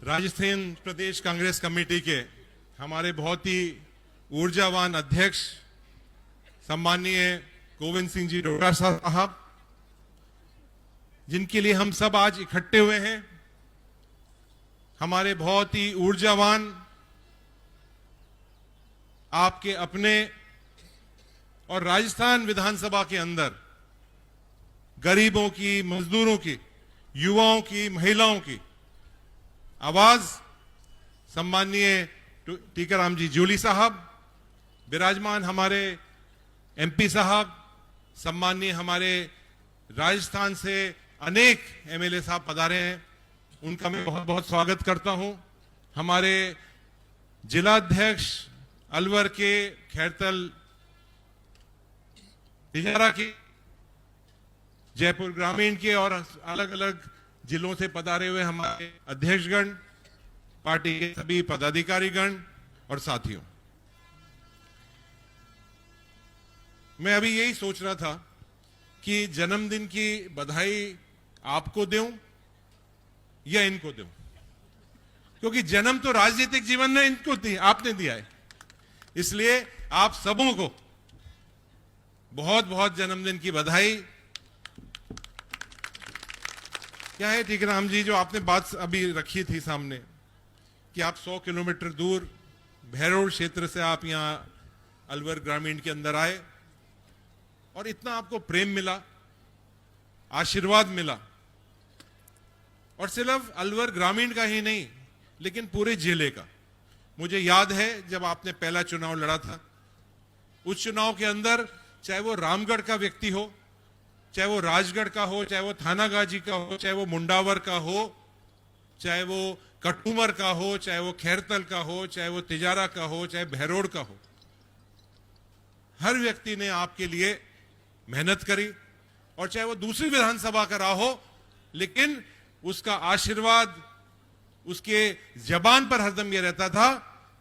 राजस्थान प्रदेश Congress committee के हमारे बहुत ही ऊर्जावान अध्यक्ष सम्माननीय गोविंद सिंह जी डोटासरा साहब, जिनके लिए हम सब आज इकट्ठे हुए हैं, हमारे बहुत ही ऊर्जावान आपके अपने और राजस्थान विधानसभा के अंदर गरीबों की, मजदूरों की, युवाओं की, महिलाओं की आवाज सम्माननीय टीकाराम जी जूली साहब, विराजमान हमारे एमपी साहब, सम्माननीय हमारे राजस्थान से अनेक एमएलए साहब पधारे हैं, उनका मैं बहुत बहुत स्वागत करता हूं। हमारे जिलाध्यक्ष अलवर के, खैरतल, तिजारा की, जयपुर ग्रामीण के और अलग अलग जिलों से पधारे हुए हमारे अध्यक्षगण, पार्टी के सभी पदाधिकारीगण और साथियों, मैं अभी यही सोच रहा था कि जन्मदिन की बधाई आपको दूं या इनको दूं, क्योंकि जन्म तो राजनीतिक जीवन में इनको आपने दिया है, इसलिए आप सबों को बहुत बहुत जन्मदिन की बधाई। क्या है टीकाराम जी, जो आपने बात अभी रखी थी सामने कि आप 100 किलोमीटर दूर भैरोड़ क्षेत्र से आप यहां अलवर ग्रामीण के अंदर आए और इतना आपको प्रेम मिला, आशीर्वाद मिला, और सिर्फ अलवर ग्रामीण का ही नहीं लेकिन पूरे जिले का। मुझे याद है जब आपने पहला चुनाव लड़ा था, उस चुनाव के अंदर चाहे वो रामगढ़ का व्यक्ति हो, चाहे वो राजगढ़ का हो, चाहे वो थानागाजी का हो, चाहे वो मुंडावर का हो, चाहे वो कटुमर का हो, चाहे वो खैरतल का हो, चाहे वो तिजारा का हो, चाहे भैरोड़ का हो, हर व्यक्ति ने आपके लिए मेहनत करी, और चाहे वो दूसरी विधानसभा का रहा हो, लेकिन उसका आशीर्वाद उसके जबान पर हरदम यह रहता था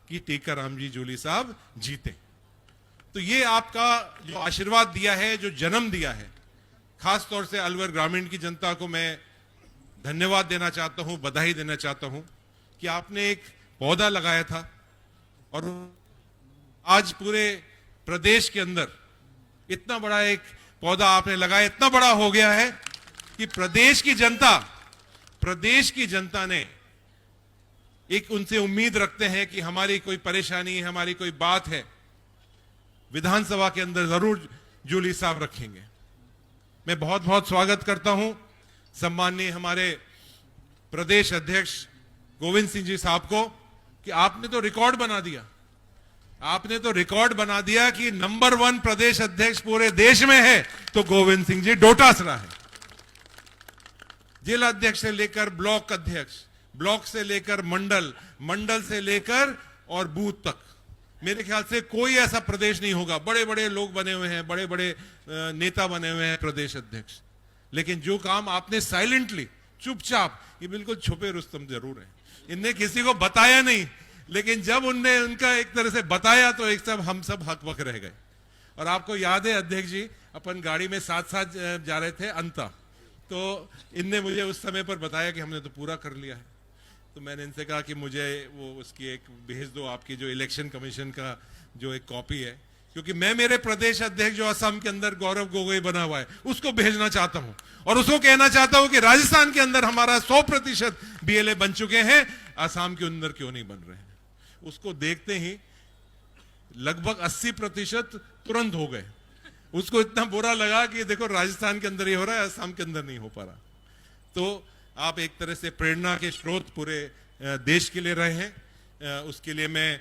कि टीकाराम जी जूली साहब जीते। तो ये आपका जो आशीर्वाद दिया है, जो जन्म दिया है, खास तौर से अलवर ग्रामीण की जनता को मैं धन्यवाद देना चाहता हूं, बधाई देना चाहता हूं कि आपने एक पौधा लगाया था और आज पूरे प्रदेश के अंदर इतना बड़ा एक पौधा आपने लगाया, इतना बड़ा हो गया है कि प्रदेश की जनता ने एक उनसे उम्मीद रखते हैं कि हमारी कोई परेशानी, हमारी कोई बात है, विधानसभा के अंदर जरूर जूली साहब रखेंगे। मैं बहुत बहुत स्वागत करता हूं सम्माननीय हमारे प्रदेश अध्यक्ष गोविंद सिंह जी साहब को कि आपने तो रिकॉर्ड बना दिया, आपने तो रिकॉर्ड बना दिया कि नंबर 1 प्रदेश अध्यक्ष पूरे देश में है तो गोविंद सिंह जी डोटासरा है। जिला अध्यक्ष से लेकर ब्लॉक अध्यक्ष, ब्लॉक से लेकर मंडल, मंडल से लेकर और बूथ तक, मेरे ख्याल से कोई ऐसा प्रदेश नहीं होगा। बड़े बड़े लोग बने हुए हैं, बड़े बड़े नेता बने हुए हैं प्रदेश अध्यक्ष, लेकिन जो काम आपने साइलेंटली, चुपचाप, ये बिल्कुल छुपे रुस्तम जरूर है, इनने किसी को बताया नहीं, लेकिन जब उनने उनका एक तरह से बताया तो एक सब हम सब हक बक रह गए। और आपको याद है अध्यक्ष जी, अपन गाड़ी में साथ साथ जा रहे थे अंता, तो इनने मुझे उस समय पर बताया कि हमने तो पूरा कर लिया है। तो मैंने इनसे कहा कि मुझे वो उसकी एक भेज दो, आपकी जो इलेक्शन कमीशन का जो एक कॉपी है, क्योंकि मैं मेरे प्रदेश अध्यक्ष जो असम के अंदर गौरव गोगोई बना हुआ है उसको भेजना चाहता हूं, और उसको कहना चाहता हूं कि राजस्थान के अंदर हमारा 100% बीएलए बन चुके हैं, असम के अंदर क्यों नहीं बन रहे हैं। उसको देखते ही लगभग 80% तुरंत हो गए। उसको इतना बुरा लगा कि देखो राजस्थान के अंदर ही हो रहा है, असम के अंदर नहीं हो पा रहा। तो आप एक तरह से प्रेरणा के स्रोत पूरे देश के लिए रहे हैं, उसके लिए मैं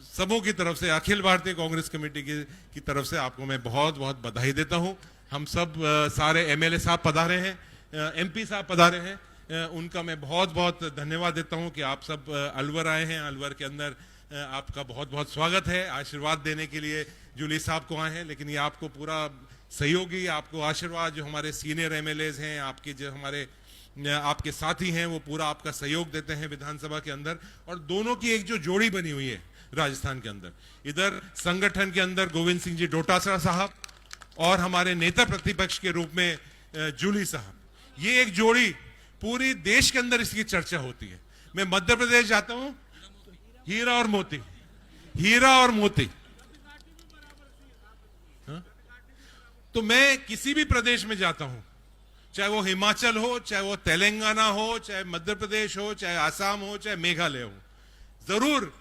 सबों की तरफ से, अखिल भारतीय कांग्रेस कमेटी की तरफ से आपको मैं बहुत बहुत बधाई देता हूं। हम सब सारे एमएलए साहब पधारे हैं, एमपी साहब पधारे हैं, उनका मैं बहुत बहुत धन्यवाद देता हूं कि आप सब अलवर आए हैं। अलवर के अंदर आपका बहुत बहुत स्वागत है, आशीर्वाद देने के लिए जूली साहब को आए हैं, लेकिन ये आपको पूरा सहयोगी, आपको आशीर्वाद, जो हमारे सीनियर एमएलएज हैं, आपके जो हमारे आपके साथी हैं, वो पूरा आपका सहयोग देते हैं विधानसभा के अंदर। और दोनों की एक जो जोड़ी बनी हुई है राजस्थान के अंदर, इधर संगठन के अंदर गोविंद सिंह जी डोटासरा साहब और हमारे नेता प्रतिपक्ष के रूप में जूली साहब, ये एक जोड़ी पूरी देश के अंदर इसकी चर्चा होती है। मैं मध्य प्रदेश जाता हूं, हीरा और मोती, हीरा और मोती। हाँ? तो मैं किसी भी प्रदेश में जाता हूं, चाहे वो हिमाचल हो, चाहे वो तेलंगाना हो, चाहे मध्य प्रदेश हो, चाहे आसाम हो, चाहे मेघालय हो, जरूर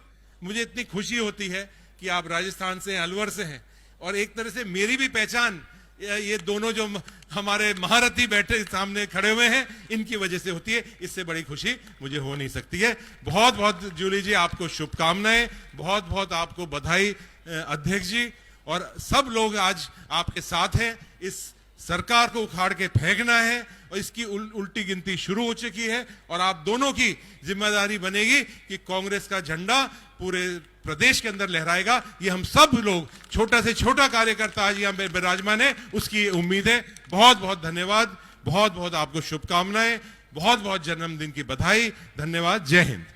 मुझे इतनी खुशी होती है कि आप राजस्थान से, अलवर से हैं। और एक तरह से मेरी भी पहचान ये दोनों जो हमारे महारथी बैठे सामने खड़े हुए हैं, इनकी वजह से होती है। इससे बड़ी खुशी मुझे हो नहीं सकती है। बहुत बहुत जूली जी आपको शुभकामनाएं, बहुत बहुत आपको बधाई अध्यक्ष जी। और सब लोग आज आपके साथ हैं। इस सरकार को उखाड़ के फेंकना है और इसकी उल्टी गिनती शुरू हो चुकी है। और आप दोनों की जिम्मेदारी बनेगी कि कांग्रेस का झंडा पूरे प्रदेश के अंदर लहराएगा। ये हम सब लोग, छोटा से छोटा कार्यकर्ता आज यहाँ पे विराजमान है, उसकी उम्मीद है। बहुत बहुत धन्यवाद, बहुत बहुत आपको शुभकामनाएं, बहुत बहुत जन्मदिन की बधाई। धन्यवाद। जय हिंद।